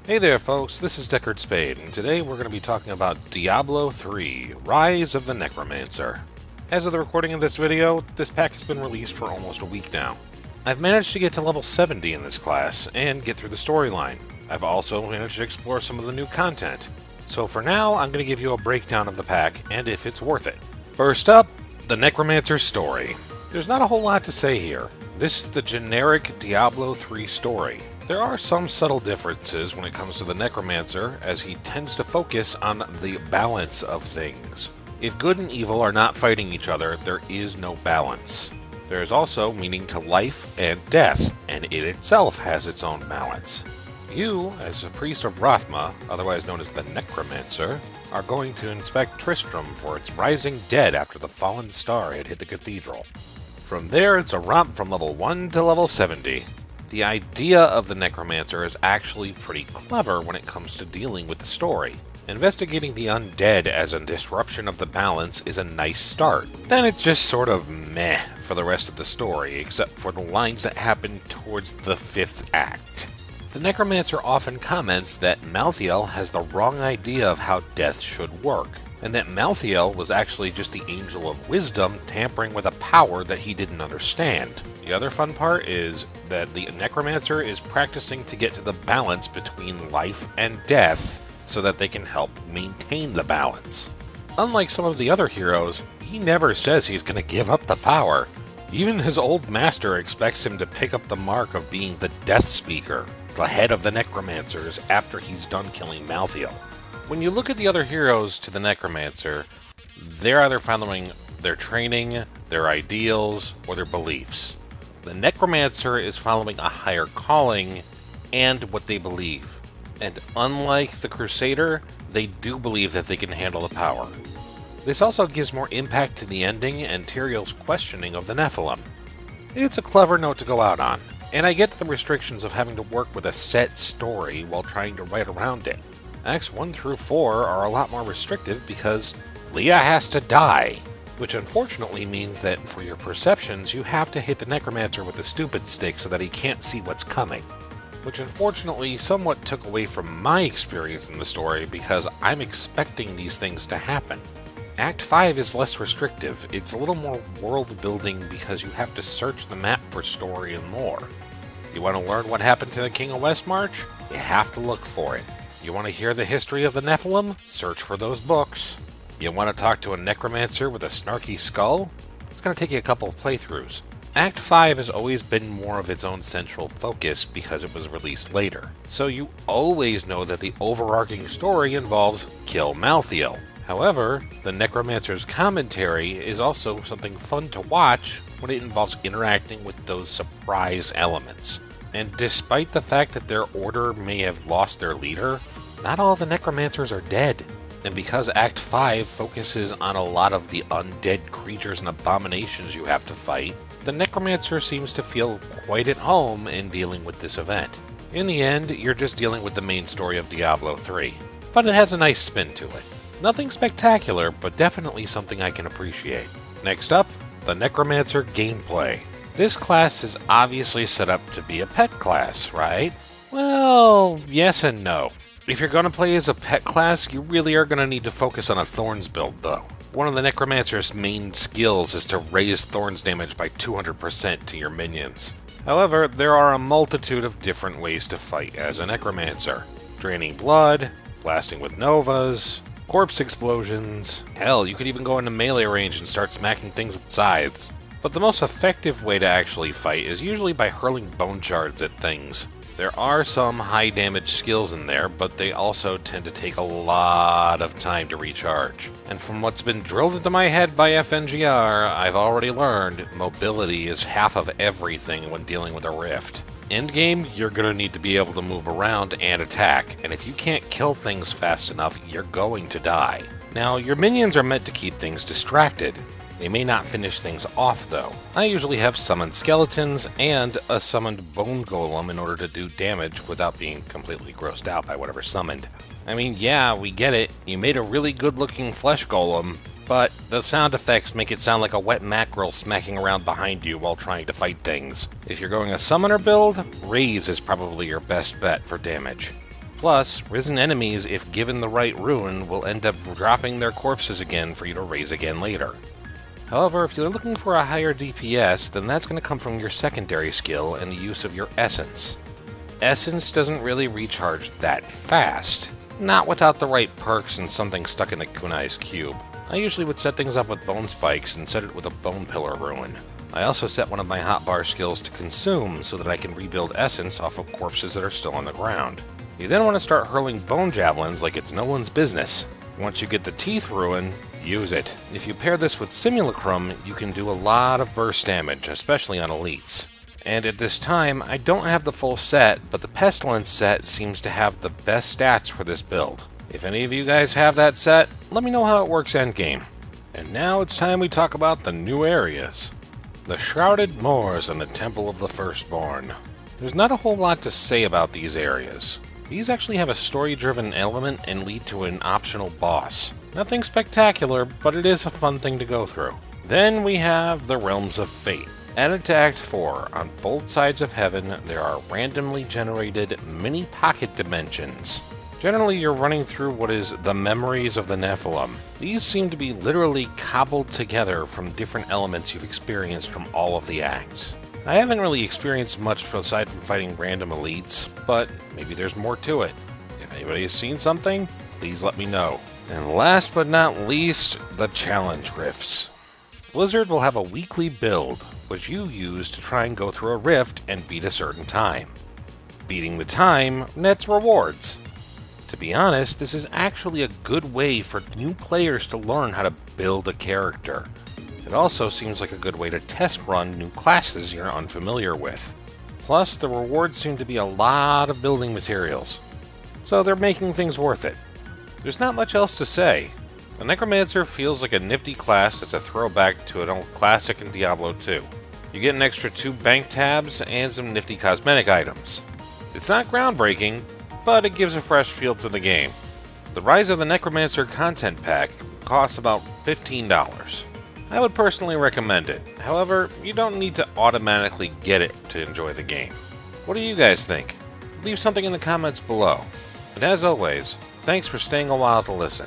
Hey there folks, this is Deckard Spade, and today we're going to be talking about Diablo 3, Rise of the Necromancer. As of the recording of this video, this pack has been released for almost a week now. I've managed to get to level 70 in this class, and get through the storyline. I've also managed to explore some of the new content. So for now, I'm going to give you a breakdown of the pack, and if it's worth it. First up, the Necromancer's story. There's not a whole lot to say here. This is the generic Diablo 3 story. There are some subtle differences when it comes to the Necromancer, as he tends to focus on the balance of things. If good and evil are not fighting each other, there is no balance. There is also meaning to life and death, and it itself has its own balance. You, as a priest of Rathma, otherwise known as the Necromancer, are going to inspect Tristram for its rising dead after the fallen star had hit the cathedral. From there, it's a romp from level 1 to level 70. The idea of the Necromancer is actually pretty clever when it comes to dealing with the story. Investigating the undead as a disruption of the balance is a nice start. Then it's just sort of meh for the rest of the story, except for the lines that happen towards the 5th act. The Necromancer often comments that Malthael has the wrong idea of how death should work, and that Malthael was actually just the Angel of Wisdom tampering with a power that he didn't understand. The other fun part is that the Necromancer is practicing to get to the balance between life and death so that they can help maintain the balance. Unlike some of the other heroes, he never says he's going to give up the power. Even his old master expects him to pick up the mark of being the Death Speaker, the head of the Necromancers, after he's done killing Malthael. When you look at the other heroes to the Necromancer, they're either following their training, their ideals, or their beliefs. The Necromancer is following a higher calling and what they believe. And unlike the Crusader, they do believe that they can handle the power. This also gives more impact to the ending and Tyrael's questioning of the Nephilim. It's a clever note to go out on, and I get the restrictions of having to work with a set story while trying to write around it. Acts 1 through 4 are a lot more restrictive because Leah has to die, which unfortunately means that for your perceptions you have to hit the Necromancer with a stupid stick so that he can't see what's coming, which unfortunately somewhat took away from my experience in the story because I'm expecting these things to happen. Act 5 is less restrictive. It's a little more world building because you have to search the map for story and lore. You want to learn what happened to the King of Westmarch? You have to look for it. You want to hear the history of the Nephilim? Search for those books. You want to talk to a Necromancer with a snarky skull? It's going to take you a couple of playthroughs. Act 5 has always been more of its own central focus because it was released later, so you always know that the overarching story involves kill Malthael. However, the Necromancer's commentary is also something fun to watch when it involves interacting with those surprise elements. And despite the fact that their order may have lost their leader, not all the Necromancers are dead. And because Act 5 focuses on a lot of the undead creatures and abominations you have to fight, the Necromancer seems to feel quite at home in dealing with this event. In the end, you're just dealing with the main story of Diablo 3, but it has a nice spin to it. Nothing spectacular, but definitely something I can appreciate. Next up, the Necromancer gameplay. This class is obviously set up to be a pet class, right? Well, yes and no. If you're going to play as a pet class, you really are going to need to focus on a Thorns build, though. One of the Necromancer's main skills is to raise Thorns damage by 200% to your minions. However, there are a multitude of different ways to fight as a Necromancer. Draining blood, blasting with novas, corpse explosions. Hell, you could even go into melee range and start smacking things with scythes. But the most effective way to actually fight is usually by hurling bone shards at things. There are some high damage skills in there, but they also tend to take a lot of time to recharge. And from what's been drilled into my head by FNGR, I've already learned mobility is half of everything when dealing with a rift. Endgame, you're going to need to be able to move around and attack, and if you can't kill things fast enough, you're going to die. Now, your minions are meant to keep things distracted. They may not finish things off, though. I usually have summoned skeletons and a summoned bone golem in order to do damage without being completely grossed out by whatever's summoned. I mean, yeah, we get it. You made a really good-looking flesh golem, but the sound effects make it sound like a wet mackerel smacking around behind you while trying to fight things. If you're going a summoner build, Raise is probably your best bet for damage. Plus, risen enemies, if given the right rune, will end up dropping their corpses again for you to raise again later. However, if you're looking for a higher DPS, then that's going to come from your secondary skill and the use of your essence. Essence doesn't really recharge that fast, not without the right perks and something stuck in the kunai's cube. I usually would set things up with bone spikes and set it with a bone pillar rune. I also set one of my hotbar skills to consume so that I can rebuild essence off of corpses that are still on the ground. You then want to start hurling bone javelins like it's no one's business. Once you get the teeth rune, use it. If you pair this with simulacrum, you can do a lot of burst damage, especially on elites. And at this time, I don't have the full set, but the pestilence set seems to have the best stats for this build. If any of you guys have that set, let me know how it works endgame. And now it's time we talk about the new areas. The Shrouded Moors and the Temple of the Firstborn. There's not a whole lot to say about these areas. These actually have a story-driven element and lead to an optional boss. Nothing spectacular, but it is a fun thing to go through. Then we have the Realms of Fate. Added to Act 4, on both sides of heaven, there are randomly generated mini pocket dimensions. Generally, you're running through what is the memories of the Nephilim. These seem to be literally cobbled together from different elements you've experienced from all of the acts. I haven't really experienced much aside from fighting random elites, but maybe there's more to it. If anybody has seen something, please let me know. And last but not least, the challenge rifts. Blizzard will have a weekly build, which you use to try and go through a rift and beat a certain time. Beating the time nets rewards. To be honest, this is actually a good way for new players to learn how to build a character. It also seems like a good way to test run new classes you're unfamiliar with. Plus, the rewards seem to be a lot of building materials, so they're making things worth it. There's not much else to say. The Necromancer feels like a nifty class that's a throwback to an old classic in Diablo 2. You get an extra 2 bank tabs and some nifty cosmetic items. It's not groundbreaking, but it gives a fresh feel to the game. The Rise of the Necromancer content pack costs about $15. I would personally recommend it. However, you don't need to automatically get it to enjoy the game. What do you guys think? Leave something in the comments below. And as always, thanks for staying a while to listen.